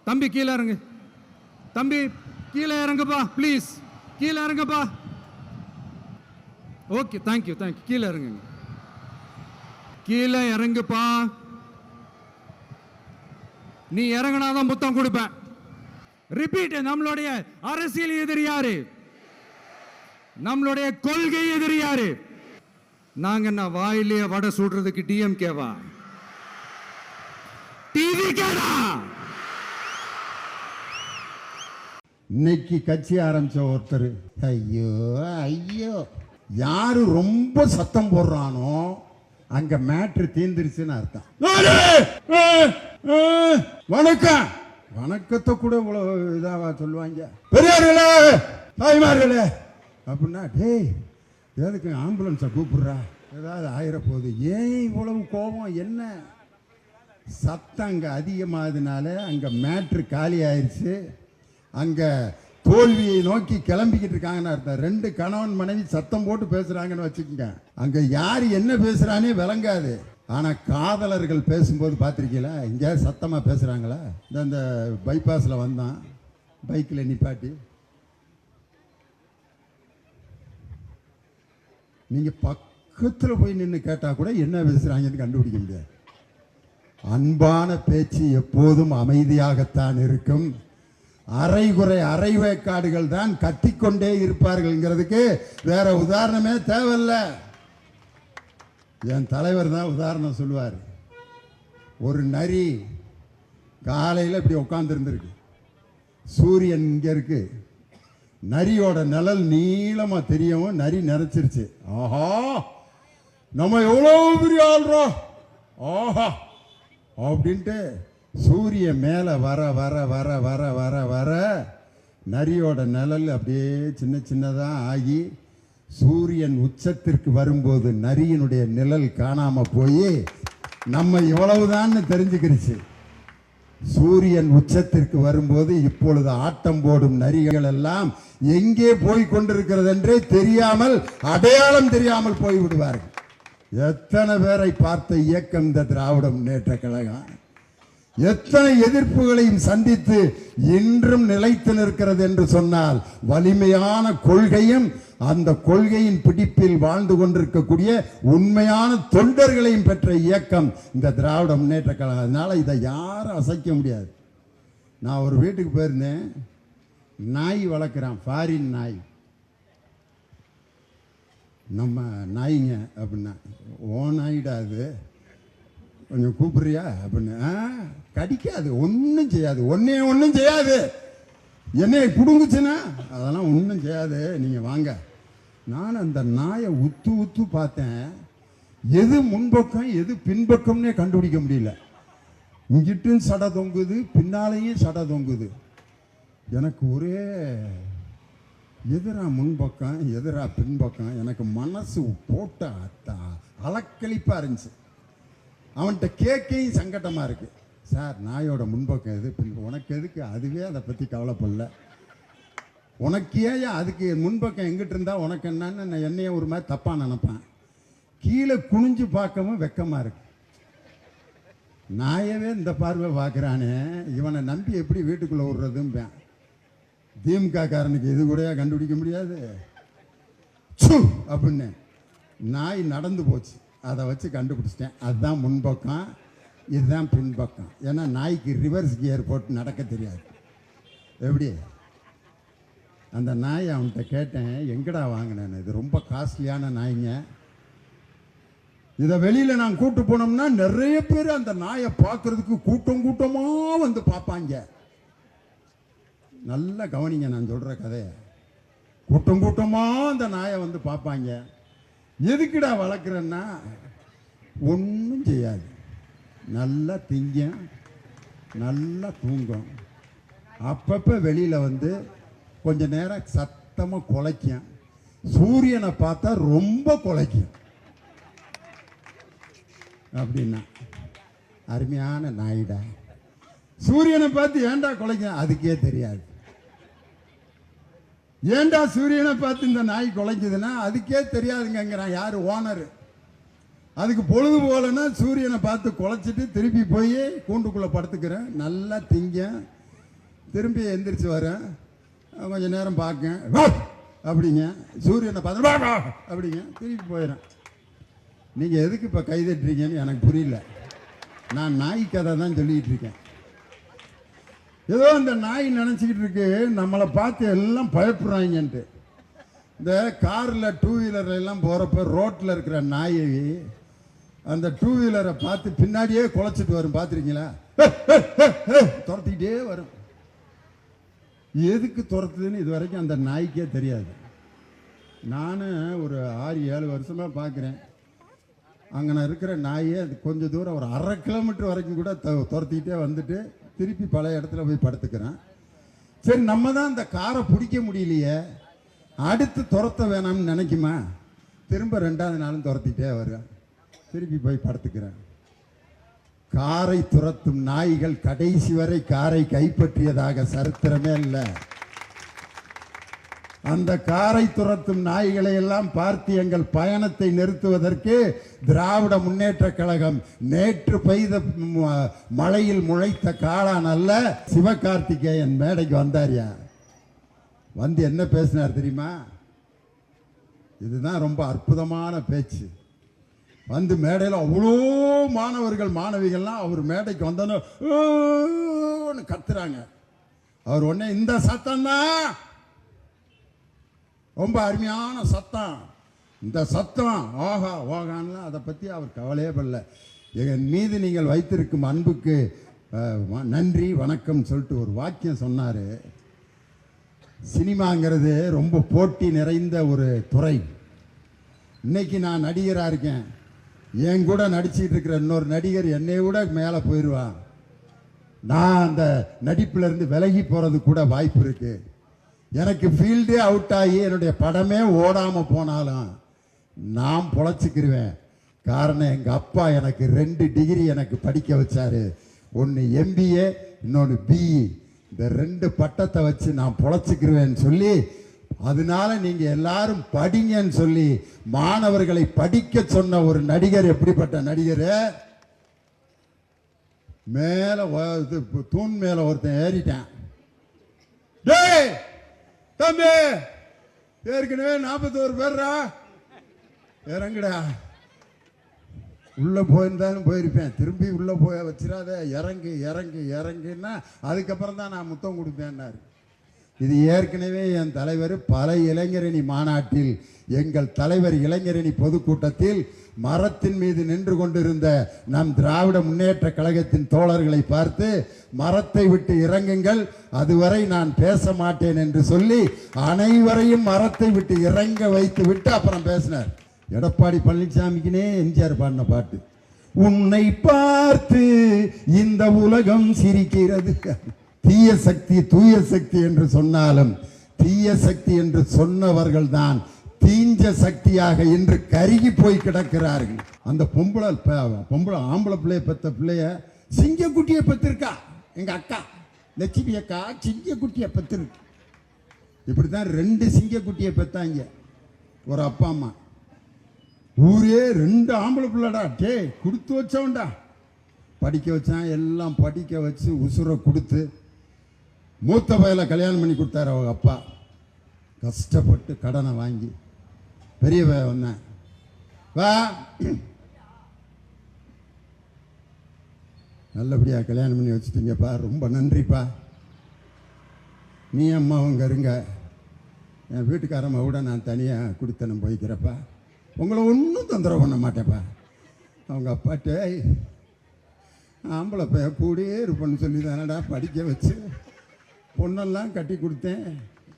தம்பி கீழே இறங்கு, தம்பி கீழே இறங்குப்பா ப்ளீஸ், கீழே இறங்குப்பா. Okay, thank you thank you. கீழே இறங்குங்க, கீழே இறங்குப்பா. நீ இறங்கினாதான் முத்தம் கொடுப்பேன். ரிப்பீட். நம்மளுடைய அரசியல் எதிரி யாரு? நம்மளுடைய கொள்கை எதிரி யாரு? நாங்க என்ன வாயிலேயே வடை சுடுறதுக்கு டிஎம்கேவா? டிவிகேடா? இன்னைக்கு கட்சி ஆரம்பிச்ச ஒருத்தர், ஐயோ ஐயோ, யாரு ரொம்ப சத்தம் போடுறானோ அங்க மேட்ரு தீர்ந்துருச்சுன்னு அர்த்தம். வணக்கம், வணக்கத்தை கூட இவ்வளவு இதாவா சொல்லுவாங்க? பெரியார்களே, தாய்மார்களே அப்படின்னா, டேய் எதுக்கு ஆம்புலன்ஸை கூப்பிடுறா, ஏதாவது ஆயிர போகுது, ஏன் இவ்வளவு கோபம்? என்ன சத்தம் அங்கே அதிகமானதுனால அங்கே மேட்ரு காலி ஆயிடுச்சு. அங்கே தோல்வியை நோக்கி கிளம்பிக்கிட்டு இருக்காங்கன்னு அர்த்தம். ரெண்டு கணவன் மனைவி சத்தம் போட்டு பேசுகிறாங்கன்னு வச்சுக்கோங்க. அங்கே யார் என்ன பேசுகிறானே விளங்காது. ஆனால் காதலர்கள் பேசும்போது பார்த்துருக்கீங்களா? இங்கே சத்தமாக பேசுகிறாங்களா? இந்த பைபாஸில் வந்தான் பைக்கில் நிப்பாட்டி, நீங்கள் பக்கத்தில் போய் நின்று கேட்டால் கூட என்ன பேசுகிறாங்கன்னு கண்டுபிடிக்க முடியாது. அன்பான பேச்சு எப்போதும் அமைதியாகத்தான் இருக்கும். அரைகுறை அரைவேக்காடுகள் தான் கத்திக்கொண்டே இருப்பார்கள்ங்கிறதுக்கு வேற உதாரணமே தேவையில்லை. என் தலைவர் தான் உதாரணம் சொல்லுவார். ஒரு நரி காலையில் இப்படி உட்காந்துருந்துருக்கு, சூரியன் இங்கே இருக்கு, நரியோட நிழல் நீளமாக தெரியவும் நரி நினைச்சிருச்சு, ஆஹா நம்ம எவ்வளோ பெரிய ஆள்றோம் ஆஹா அப்படின்ட்டு சூரியன் மேலே வர வர வர வர வர வர நரியோட நிழல் அப்படியே சின்ன சின்னதாக ஆகி சூரியன் உச்சத்திற்கு வரும்போது நரியினுடைய நிழல் காணாம போய் நம்ம இவ்வளவுதான் தெரிஞ்சுக்கிருச்சு. சூரியன் உச்சத்திற்கு வரும்போது இப்பொழுது ஆட்டம் போடும் நரிகள் எல்லாம் எங்கே போய் கொண்டிருக்கிறது என்றே தெரியாமல், அடையாளம் தெரியாமல் போய்விடுவார்கள். எத்தனை பேரை பார்த்த இயக்கம் இந்த திராவிட முன்னேற்ற கழகம். எத்தனை எதிர்ப்புகளையும் சந்தித்து இன்றும் நிலைத்து நிற்கிறது என்று சொன்னால் வலிமையான கொள்கையும் அந்த கொள்கையின் பிடிப்பில் வாழ்ந்து கொண்டிருக்கக்கூடிய உண்மையான தொண்டர்களையும் பெற்ற இயக்கம் இந்த திராவிட முன்னேற்ற கழகம். அதனால இதை யாரும் அசைக்க முடியாது. நான் ஒரு வீட்டுக்கு போயிருந்தேன், நாய் வளர்க்குறான், ஃபாரின் நாய். நம்ம நாய்ங்க அப்படின்னா, ஓ நாயிடா அது, கொஞ்சம் கூப்பிடுறியா அப்படின்னு. கடிக்காது, ஒன்றும் செய்யாது, ஒன்றும் செய்யாது, என்னைய பிடுங்குச்சுன்னா அதெல்லாம் ஒன்றும் செய்யாது, நீங்கள் வாங்க. நான் அந்த நாயை உத்து உத்து பார்த்தேன், எது முன்பக்கம் எது பின்பக்கம்னே கண்டுபிடிக்க முடியல. இங்கிட்டும் சடை தொங்குது, பின்னாலேயும் சடை தொங்குது. எனக்கு ஒரே எதிரா முன்பக்கம் எதிரா பின்பக்கம், எனக்கு மனசு போட்ட அலக்களிப்பாக இருந்துச்சு. அவன்கிட்ட கேட்கையும் சங்கடமாக இருக்கு. சார் நாயோட முன்பக்கம் எது பின்பக்கம், உனக்கு எதுக்கு, அதுவே அதை பற்றி கவலைப்படல, உனக்கு ஏன் அதுக்கு முன்பக்கம் எங்கிட்டு இருந்தா உனக்கு என்னன்னு நான் என்னைய ஒரு மாதிரி தப்பாக நினைப்பேன். கீழே குனிஞ்சு பார்க்கவும் வெக்கமாக இருக்கு. நாயவே இந்த பார்வை பார்க்குறானே, இவனை நம்பி எப்படி வீட்டுக்குள்ளே விடுறதும்பேன். திமுக காரனுக்கு இது கூட கண்டுபிடிக்க முடியாது அப்படின்னு. நாய் நடந்து போச்சு, அதை வச்சு கண்டுபிடிச்சிட்டேன். அதுதான் முன்பக்கம், இதுதான் பின்பக்கம். ஏன்னா நாய்க்கு ரிவர்ஸ் கியர் போட்டு நடக்க தெரியாது. எப்படி அந்த நாய் அவன்கிட்ட கேட்டேன், எங்கடா வாங்கினேன்னு. இது ரொம்ப காஸ்ட்லியான நாய்ங்க, இதை வெளியில் நான் கூட்டு போனோம்னா நிறைய பேர் அந்த நாயை பார்க்கறதுக்கு கூட்டம் கூட்டமாக வந்து பார்ப்பாங்க. நல்லா கவனிங்க நான் சொல்கிற கதையை. கூட்டம் கூட்டமாக அந்த நாயை வந்து பார்ப்பாங்க. எதுக்குடா வளர்க்குறேன்னா, ஒன்றும் செய்யாது, நல்லா திங்கும், நல்லா தூங்கும், அப்பப்போ வெளியில் வந்து கொஞ்ச நேரம் சத்தமாக குலைக்கும், சூரியனை பார்த்தா ரொம்ப குலைக்கும் அப்படின்னா. அருமையான நாயிடா. சூரியனை பார்த்து ஏண்டா குலைக்கும், அதுக்கே தெரியாது. ஏண்டா சூரியனை பார்த்து இந்த நாய் குலைக்குதுன்னா அதுக்கே தெரியாதுங்கிறான் யாரு, ஓனர். அதுக்கு பொழுது போலன்னா சூரியனை பார்த்து குலைச்சிட்டு திருப்பி போய் கூண்டுக்குள்ளே படுத்துக்கிறேன், நல்லா திங்க, திரும்பி எந்திரிச்சு வரேன், கொஞ்ச நேரம் பார்க்கேன், வா அப்படிங்க. சூரியனை பார்த்து வா வா அப்படிங்க, திருப்பி போயிடறேன். நீங்கள் எதுக்கு இப்போ கைதட்டுறீங்கன்னு எனக்கு புரியல. நான் நாய் கதை தான் சொல்லிக்கிட்டு இருக்கேன். ஏதோ அந்த நாய் நினச்சிக்கிட்டு இருக்கு நம்மளை பார்த்து எல்லாம் பயப்படுறாங்கன்ட்டு. இந்த காரில் டூ வீலர்ல எல்லாம் போகிறப்ப ரோட்டில் இருக்கிற நாயை அந்த டூ வீலரை பார்த்து பின்னாடியே குலைச்சிட்டு வரும், பார்த்துருக்கீங்களா? துரத்திக்கிட்டே வரும். எதுக்கு துரத்துதுன்னு இது வரைக்கும் அந்த நாய்க்கே தெரியாது. நான் ஒரு 6-7 வருஷமாக பார்க்குறேன். அங்கே இருக்கிற நாயை கொஞ்சம் தூரம் ஒரு 1/2 கிலோமீட்டர் வரைக்கும் கூட துரத்திக்கிட்டே வந்துட்டு திருப்பி பழைய இடத்துல போய் படுத்துக்கிறேன். சரி, நம்ம தான் இந்த காரை பிடிக்க முடியலையே, அடுத்து துரத்த வேணாம்னு நினைக்குமா? திரும்ப 2வது நாளும் துரத்திட்டே வருவேன், திருப்பி போய் படுத்துக்கிறேன். காரை துரத்தும் நாய்கள் கடைசி வரை காரை கைப்பற்றியதாக சரித்திரமே இல்லை. அந்த காரை துரத்தும் நாய்களை எல்லாம் பார்த்து எங்கள் பயணத்தை நிறுத்துவதற்கு திராவிட முன்னேற்ற கழகம் நேற்று பெய்த மழையில் முளைத்த காளான் அல்ல, சிவகார்த்திகேயன் மேடைக்கு வந்தாரியா. வந்து என்ன பேசினார் தெரியுமா? இதுதான் ரொம்ப அற்புதமான பேச்சு. வந்து மேடையில் அவ்வளோ மாணவர்கள் மாணவிகள்லாம் அவர் மேடைக்கு வந்தோன்னு கத்துறாங்க. அவர் உடனே இந்த சத்தம் தான் ரொம்ப அருமையான சத்தம், இந்த சத்தம் ஆஹா ஓகான்லாம் அதை பற்றி அவர் கவலையே படல. என் மீது நீங்கள் வைத்திருக்கும் அன்புக்கு நன்றி வணக்கம் சொல்லிட்டு ஒரு வாக்கியம் சொன்னார். சினிமாங்கிறது ரொம்ப போட்டி நிறைந்த ஒரு துறை. இன்னைக்கு நான் நடிகராக இருக்கேன், என் கூட நடிச்சிட்டு இருக்கிற இன்னொரு நடிகர் என்னை விட மேலே போயிடுவான். நான் அந்த நடிப்பிலிருந்து விலகி போகிறது கூட வாய்ப்பு இருக்கு. எனக்கு ஃபீல்டே அவுட் ஆகி என்னுடைய படமே ஓடாமல் போனாலும் நான் பொழைச்சிக்கிருவேன். காரணம், எங்கள் அப்பா எனக்கு 2 டிகிரி எனக்கு படிக்க வச்சாரு. ஒன்று MBA, இன்னொன்று BE. இந்த 2 பட்டத்தை வச்சு நான் பொழைச்சிக்கிருவேன்னு சொல்லி, அதனால நீங்க எல்லாரும் படிங்கன்னு சொல்லி மாணவர்களை படிக்க சொன்ன ஒரு நடிகர். எப்படிப்பட்ட நடிகர்? மேல தூண் மேல ஒருத்தன் ஏறிட்டான். டேய் தம்பி, ஏற்கனவே 41 பேர்ரா, இறங்குடா. உள்ள போயிருந்தாலும் போயிருப்பேன், திரும்பி உள்ள போய் வச்சிடாத, இறங்கு இறங்கு இறங்குன்னா அதுக்கப்புறம் தான் நான் முத்தம் கொடுப்பேன்னாரு. இது ஏற்கனவே என் தலைவர் பல இளைஞரணி மாநாட்டில், எங்கள் தலைவர் இளைஞரணி பொதுக்கூட்டத்தில் மரத்தின் மீது நின்று கொண்டிருந்த நம் திராவிட முன்னேற்ற கழகத்தின் தோழர்களை பார்த்து, மரத்தை விட்டு இறங்குங்கள், அதுவரை நான் பேச மாட்டேன் என்று சொல்லி அனைவரையும் மரத்தை விட்டு இறங்க வைத்து விட்டு அப்புறம் பேசினார். எடப்பாடி பழனிசாமிக்குனே எம்ஜிஆர் பாடின பாட்டு, உன்னை பார்த்து இந்த உலகம் சிரிக்கிறது. தீய சக்தி தூய சக்தி என்று சொன்னாலும் தீய சக்தி என்று சொன்னவர்கள் தான் தீஞ்ச சக்தியாக இன்று கருகி போய் கிடக்கிறார்கள். அந்த பொம்பளை ஆம்பளை பிள்ளைய பெத்த பிள்ளைய சிங்கக்குட்டியை பெற்றிருக்கா. எங்க அக்கா லட்சுமி அக்கா சிங்கக்குட்டியை பெற்றிருக்கு. இப்படித்தான் 2 சிங்கக்குட்டியை பெத்தாங்க ஒரு அப்பா அம்மா. ஊரே 2 ஆம்பளை பிள்ளைடா, டே கொடுத்து வச்சவன்டா. படிக்க வச்சான், எல்லாம் படிக்க வச்சு உசுரை கொடுத்து மூத்த பையலை கல்யாணம் பண்ணி கொடுத்தாரு அவங்க அப்பா. கஷ்டப்பட்டு கடனை வாங்கி பெரிய பையன் வந்தேன், வா நல்லபடியாக கல்யாணம் பண்ணி வச்சுட்டீங்கப்பா, ரொம்ப நன்றிப்பா. நீ அம்மா அவங்க இருங்க, என் வீட்டுக்காரம்மா விட நான் தனியாக குடித்தனம் போய்க்கிறப்பா, உங்களை ஒன்றும் தொந்தரவு பண்ண மாட்டேப்பா. அவங்க அப்பாட்டே ஆம்பளை பையன் கூடயே இருப்பேன்னு சொல்லி தானடா படிக்க வச்சு பொண்ணெல்லாம் கட்டி கொடுத்தேன்,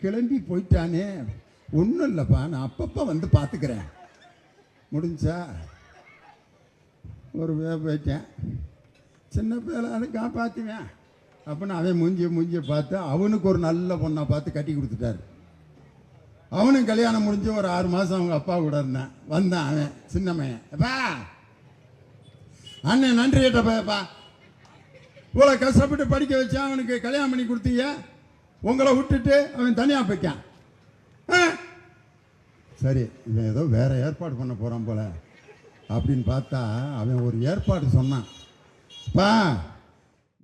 கிளம்பி போயிட்டானே. ஒன்றும் இல்லைப்பா, நான் அப்பப்போ வந்து பார்த்துக்கிறேன், முடிஞ்சா ஒரு போயிட்டேன், சின்ன பிள்ளை அதை காப்பாற்றுவேன் அப்படின்னு அவன் மூஞ்சிய பார்த்து அவனுக்கு ஒரு நல்ல பொண்ணை பார்த்து கட்டி கொடுத்துட்டாரு. அவனும் கல்யாணம் முடிஞ்சு ஒரு 6 மாதம் அவங்க அப்பா கூட இருந்தான். வந்தான் அவன் சின்னமையன், அப்பா அண்ணன் நன்றி கேட்டப்பா, இவ்வளோ கஷ்டப்பட்டு படிக்க வச்சா அவனுக்கு கல்யாணம் பண்ணி கொடுத்தீங்க, உங்களை விட்டுட்டு அவன் தனியாக போய்க்கான். சரி, இவன் ஏதோ வேற ஏற்பாடு பண்ண போகிறான் போல அப்படின்னு பார்த்தா அவன் ஒரு ஏற்பாடு சொன்னான். பா